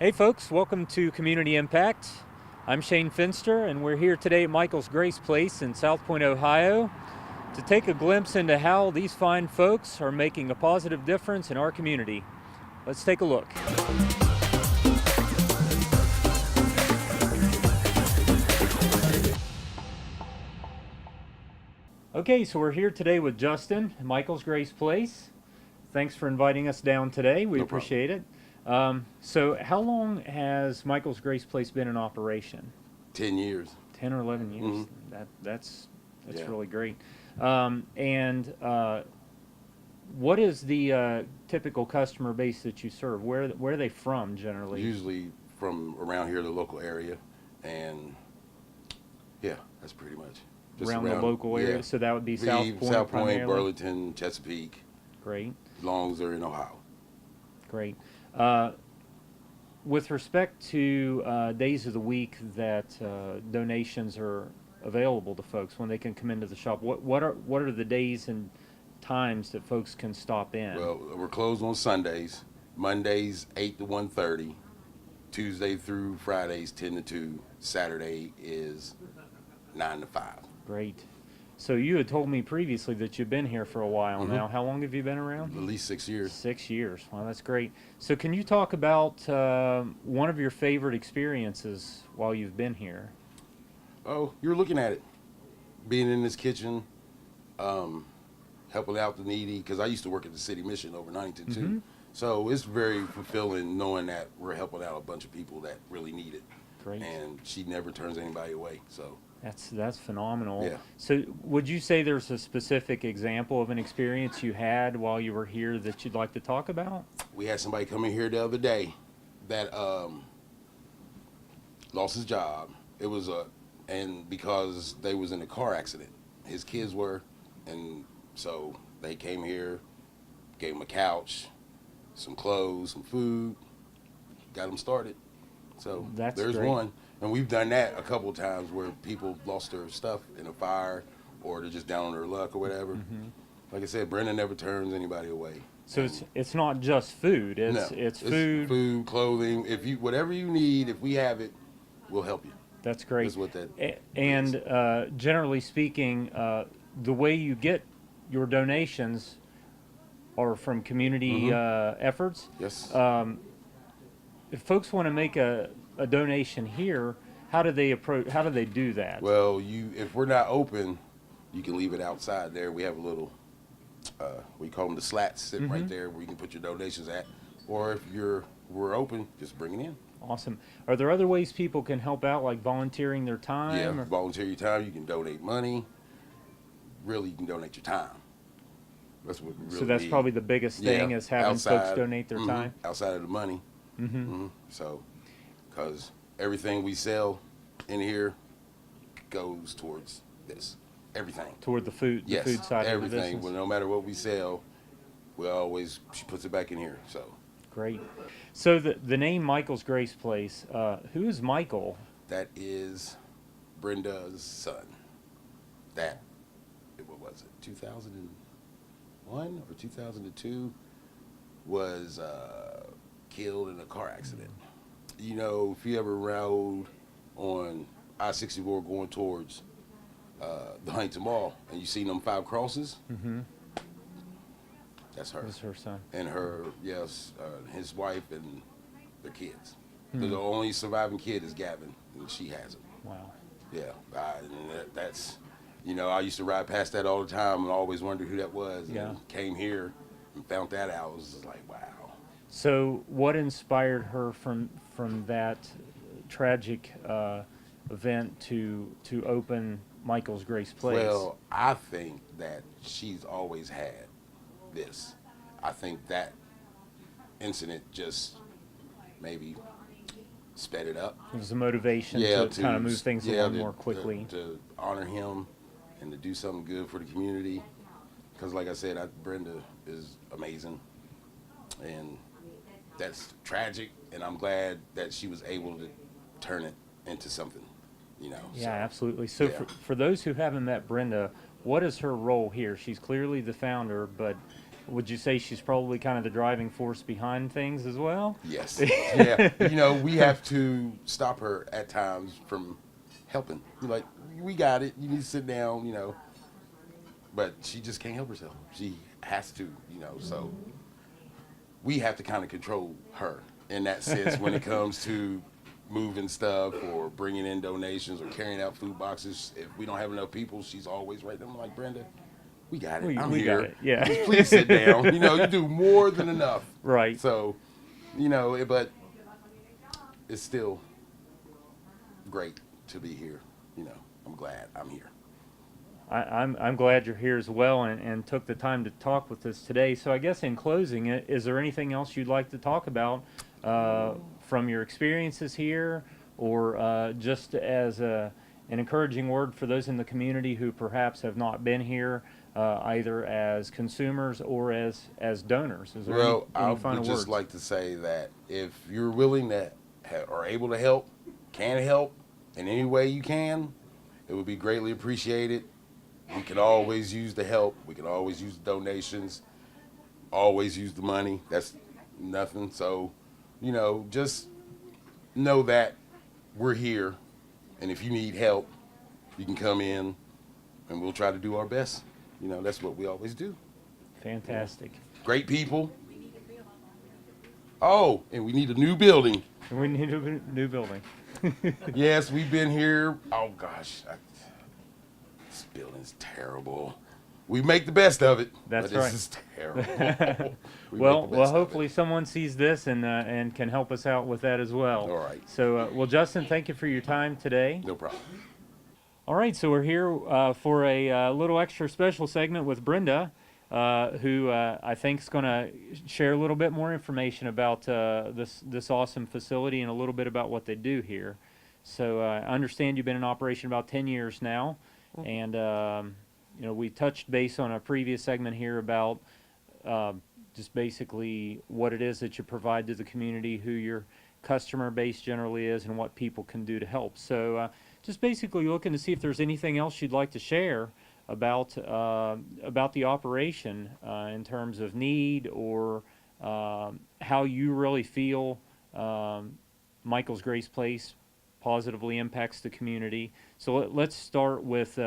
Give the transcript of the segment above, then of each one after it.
Hey folks, welcome to Community Impact. I'm Shane Finster and we're here today at Michael's Grace Place in South Point, Ohio to take a glimpse into how these fine folks are making a positive difference in our community. Let's take a look. Okay, so we're here today with Justin at Michael's Grace Place. Thanks for inviting us down today. We No problem. appreciate it. So how long has Michael's Grace Place been in operation? 10 years. 10 or 11 years. Mhm. That's Yeah. really great. And what is the typical customer base that you serve? Where are they from generally? Usually from around here, the local area. And yeah, that's pretty much. Around the local area? Yeah. So that would be South Point South Point, primarily? Burlington, Chesapeake, Great, as long as they're in Ohio. great. With respect to days of the week that donations are available to folks when they can come into the shop, what are the days and times that folks can stop in? Well, we're closed on Sundays. Mondays, 8 to 1:30. Tuesday through Fridays, 10 to 2. Saturday is 9 to 5. Great. So you had told me previously that you've been here for a while now. How long have you been around? At least 6 years. 6 years. Wow, that's great. So can you talk about one of your favorite experiences while you've been here? Oh, you're looking at it. Being in this kitchen, helping out the needy, because I used to work at the city mission over 92 too. So it's very fulfilling knowing that we're helping out a bunch of people that really need it. Great. And she never turns anybody away. So That's phenomenal. Yeah. So would you say there's a specific example of an experience you had while you were here that you'd like to talk about? we had somebody come in here the other day that lost his job. It was and because they was in a car accident, his kids were, and so they came here, gave him a couch, some clothes, some food, got him started. So That's there's great. one, and we've done that a couple of times where people lost their stuff in a fire, or they're just down on their luck or whatever. Like I said, Brenda never turns anybody away. So it's not just food. No, It's food. food, clothing. If you whatever you need, if we have it, we'll help you. That's great. That's what that And generally speaking, the way you get your donations are from community efforts. Yes. If folks want to make a donation here, how do they approach? How do they do that? Well, if we're not open, you can leave it outside there. We have a little, we call them the slats, sitting right there where you can put your donations at. Or if we're open, just bring it in. Awesome. Are there other ways people can help out, like volunteering their time? Yeah, volunteer your time. You can donate money. Really, you can donate your time. That's what we really So that's need. probably the biggest thing is having folks donate their time. outside of the money. So, because everything we sell in here goes towards this. Everything. Toward the food, Yes, the food side of the everything. business. Well, no matter what we sell, she puts it back in here. So Great. So the name Michael's Grace Place, who is Michael? that is Brenda's son. What was it? 2001 or 2002 was killed in a car accident. You know, if you ever rode on I-64 going towards the Huntington Mall and you seen them 5 crosses, that's her. This is her son. And his wife and their kids. The only surviving kid is Gavin, and she has it. Wow. Yeah, that's, I used to ride past that all the time and always wondered who that was. Yeah. And came here and found that out. It was just like, wow. So what inspired her from that tragic event to open Michael's Grace Place? Well, I think that she's always had this. I think that incident just maybe sped it up. It was a motivation to kind of move things along more quickly. To honor him and to do something good for the community. Because like I said, Brenda is amazing. And that's tragic. And I'm glad that she was able to turn it into something, Yeah, so, absolutely. So yeah. for those who haven't met Brenda, what is her role here? She's clearly the founder, but Would you say she's probably kind of the driving force behind things as well? Yes. Yeah. You know, we have to stop her at times from helping. We're like, we got it. You need to sit down, you know. But she just can't help herself. She has to, you know. So we have to kind of control her in that sense when it comes to moving stuff or bringing in donations or carrying out food boxes. If we don't have enough people, she's always right there. I'm like, Brenda, we got it. I'm We here. got it. Yeah. Just please sit down. You know, you do more than enough. Right. So, you know, but it's still great to be here. You know, I'm glad I'm here. I'm glad you're here as well and took the time to talk with us today. So I guess in closing, is there anything else you'd like to talk about from your experiences here, or just as an encouraging word for those in the community who perhaps have not been here, either as consumers or as donors? Is there Well, any I would final just words? like to say that if you're willing to or able to help, can help in any way you can, it would be greatly appreciated. We can always use the help. We can always use the donations. Always use the money. That's nothing. So, you know, just know that we're here. And if you need help, you can come in and we'll try to do our best. You know, that's what we always do. Fantastic. Great people. Oh, and we need a new building. And we need a new building. Yes, we've been here. Oh, gosh. This building's terrible. We make the best of it. That's but right. This is terrible. Well, hopefully someone sees this and can help us out with that as well. All right. So, well, Justin, thank you for your time today. No problem. All right, so we're here for a little extra special segment with Brenda, who I think is going to share a little bit more information about this awesome facility and a little bit about what they do here. So I understand you've been in operation about 10 years now, and you know, we touched base on a previous segment here about just basically what it is that you provide to the community, who your customer base generally is, and what people can do to help. So just basically looking to see if there's anything else you'd like to share about the operation in terms of need, or how you really feel Michael's Grace Place positively impacts the community. So let's start with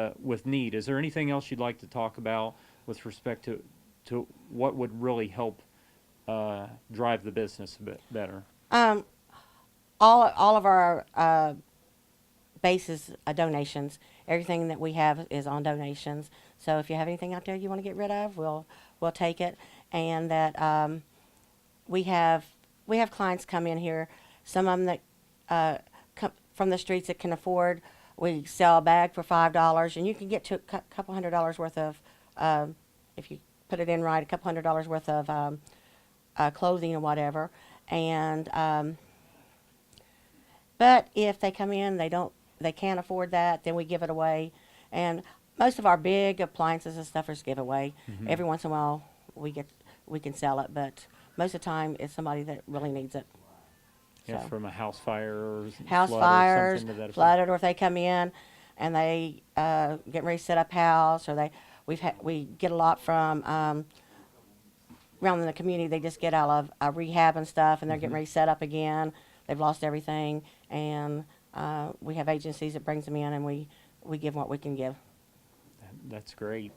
need. Is there anything else you'd like to talk about with respect to what would really help drive the business a bit better? All of our bases donations. Everything that we have is on donations. So if you have anything out there you want to get rid of, we'll take it. And that we have clients come in here. Some of them that come from the streets that can afford. We sell a bag for $5, and you can get to a couple $100 worth of, if you put it in right, a couple $100 worth of clothing or whatever. And but if they come in, they can't afford that, then we give it away. And most of our big appliances and stuff is giveaway. Mm-hmm. Every once in a while we can sell it, but most of the time it's somebody that really needs it. Yeah, So. from a house fire or House flood fires, or something to that effect. flooded, or if they come in and they get ready to set up house, or we get a lot from around in the community. They just get out of rehab and stuff, and they're getting ready to set up again. They've lost everything, and we have agencies that brings them in, and we give them what we can give. That's great.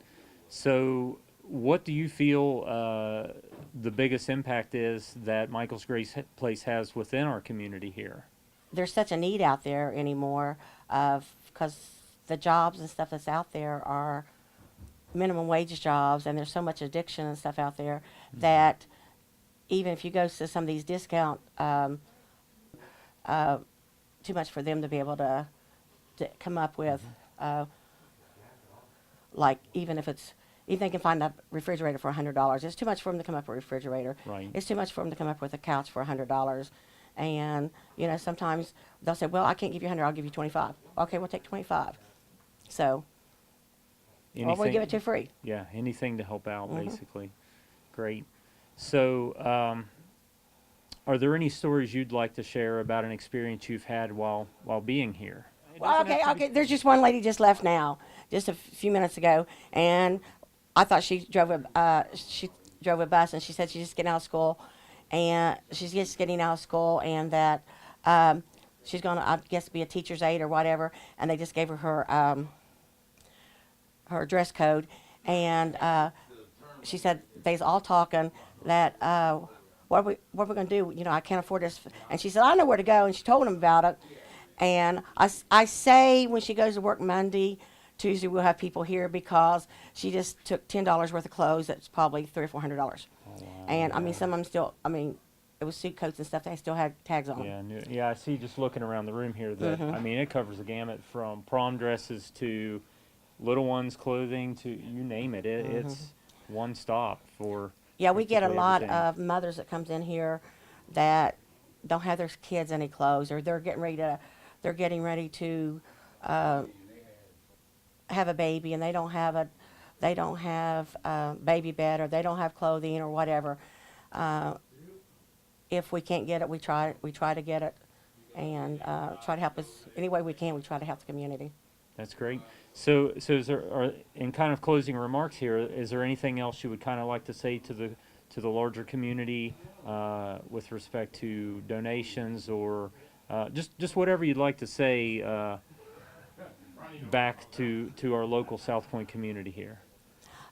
So what do you feel the biggest impact is that Michael's Grace Place has within our community here? There's such a need out there anymore, because the jobs and stuff that's out there are minimum wage jobs, and there's so much addiction and stuff out there that even if you go to some of these discount, too much for them to be able to come up with. Like even if they can find a refrigerator for $100, it's too much for them to come up with a refrigerator. Right. It's too much for them to come up with a couch for $100. And you know, sometimes they'll say, "Well, I can't give you 100. I'll give you 25." Okay, we'll take 25. So, or we'll give it to you free. Yeah, anything to help out, basically. Great. So, are there any stories you'd like to share about an experience you've had while being here? Well, okay. There's just one lady just left now, just a few minutes ago, and I thought she drove she drove a bus, and she said she's just getting out of school, and she's just getting out of school, and that she's going to, I guess, be a teacher's aide or whatever, and they just gave her her dress code, and she said they's all talking that what are we going to do? You know, I can't afford this, and she said I know where to go, and she told them about it, and I say when she goes to work Monday, Tuesday we'll have people here because she just took $10 worth of clothes. That's probably $300 or $400. Oh, wow. And I mean, some of them still. I mean, it was suit coats and stuff. They still had tags on them. Yeah, yeah. I see. Just looking around the room here, that I mean, it covers the gamut from prom dresses to little ones' clothing to you name it. It's one stop for. Yeah, we get a lot everything. of mothers that comes in here that don't have their kids any clothes, or they're getting ready to have a baby, and they don't have a baby bed, or they don't have clothing or whatever. If we can't get it, we try to get it, and try to help us any way we can. We try to help the community. That's great. So is there, in kind of closing remarks here, is there anything else you would kind of like to say to the larger community with respect to donations, or just whatever you'd like to say back to our local South Point community here?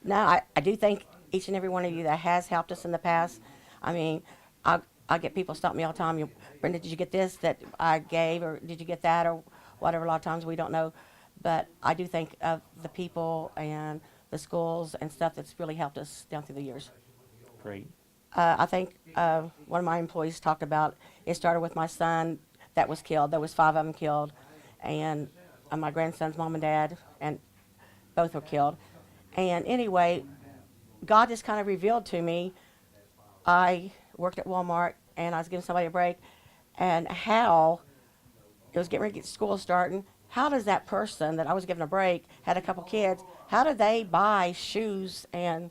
No, I do thank each and every one of you that has helped us in the past. I mean, I get people stop me all the time. Brenda, did you get this that I gave, or did you get that, or whatever? A lot of times we don't know. But I do think of the people and the schools and stuff that's really helped us down through the years. Great. I think one of my employees talked about, it started with my son that was killed. There was 5 of them killed. And my grandson's mom and dad, and both were killed. And anyway, God just kind of revealed to me, I worked at Walmart, and I was giving somebody a break, and how it was getting ready to get school starting. How does that person that I was giving a break, had a couple kids, how do they buy shoes and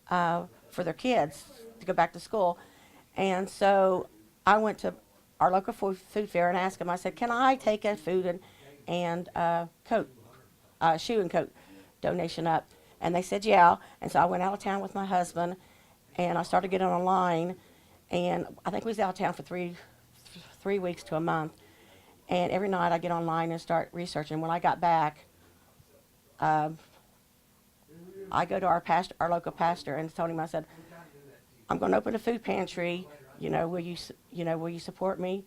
for their kids to go back to school? And so I went to our local food fair and asked them, I said, can I take a food and coat, shoe and coat donation up? And they said, yeah. And so I went out of town with my husband, and I started getting online, and I think we was out of town for three weeks to a month. And every night I get online and start researching. When I got back, I go to our local pastor, and told him, I said, I'm going to open a food pantry. You know, will you support me?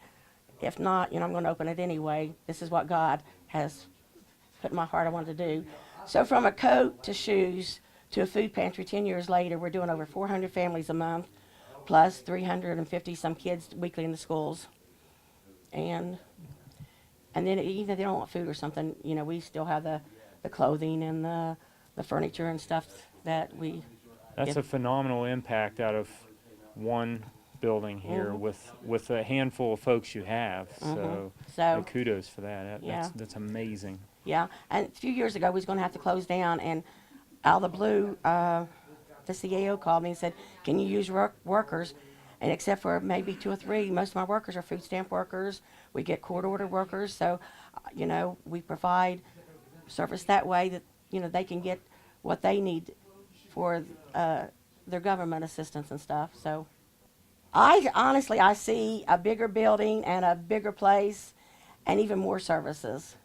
If not, I'm going to open it anyway. This is what God has put in my heart I wanted to do. So from a coat to shoes to a food pantry, 10 years later, we're doing over 400 families a month, plus 350 some kids weekly in the schools. And then even if they don't want food or something, we still have the clothing and the furniture and stuff that we. That's a phenomenal impact out of one building here with a handful of folks you have. So kudos for that. That's amazing. Yeah, and a few years ago we was going to have to close down, and out of the blue, the CAO called me and said, "Can you use workers?" And except for maybe 2 or 3, most of my workers are food stamp workers. We get court order workers, so we provide service that way that they can get what they need for their government assistance and stuff. So I see a bigger building and a bigger place and even more services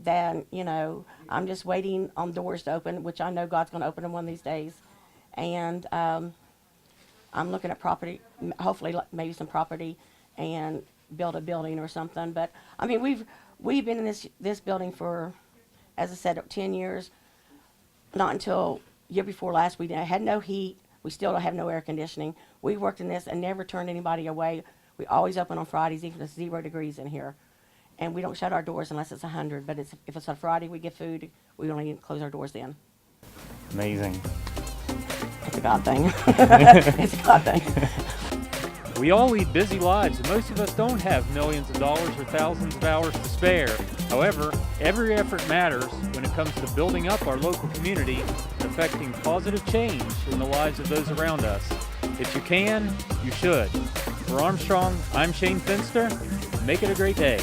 than, I'm just waiting on doors to open, which I know God's going to open them one of these days. And I'm looking at property, hopefully maybe some property, and build a building or something. But I mean, we've been in this building for, as I said, 10 years. Not until year before last, we had no heat. We still don't have no air conditioning. We worked in this and never turned anybody away. We always open on Fridays, even if it's 0 degrees in here. And we don't shut our doors unless it's 100. But if it's on Friday, we get food. We only close our doors then. Amazing. It's a God thing. It's a God thing. We all lead busy lives, and most of us don't have millions of dollars or thousands of hours to spare. However, every effort matters when it comes to building up our local community and affecting positive change in the lives of those around us. If you can, you should. For Armstrong, I'm Shane Finster. Make it a great day.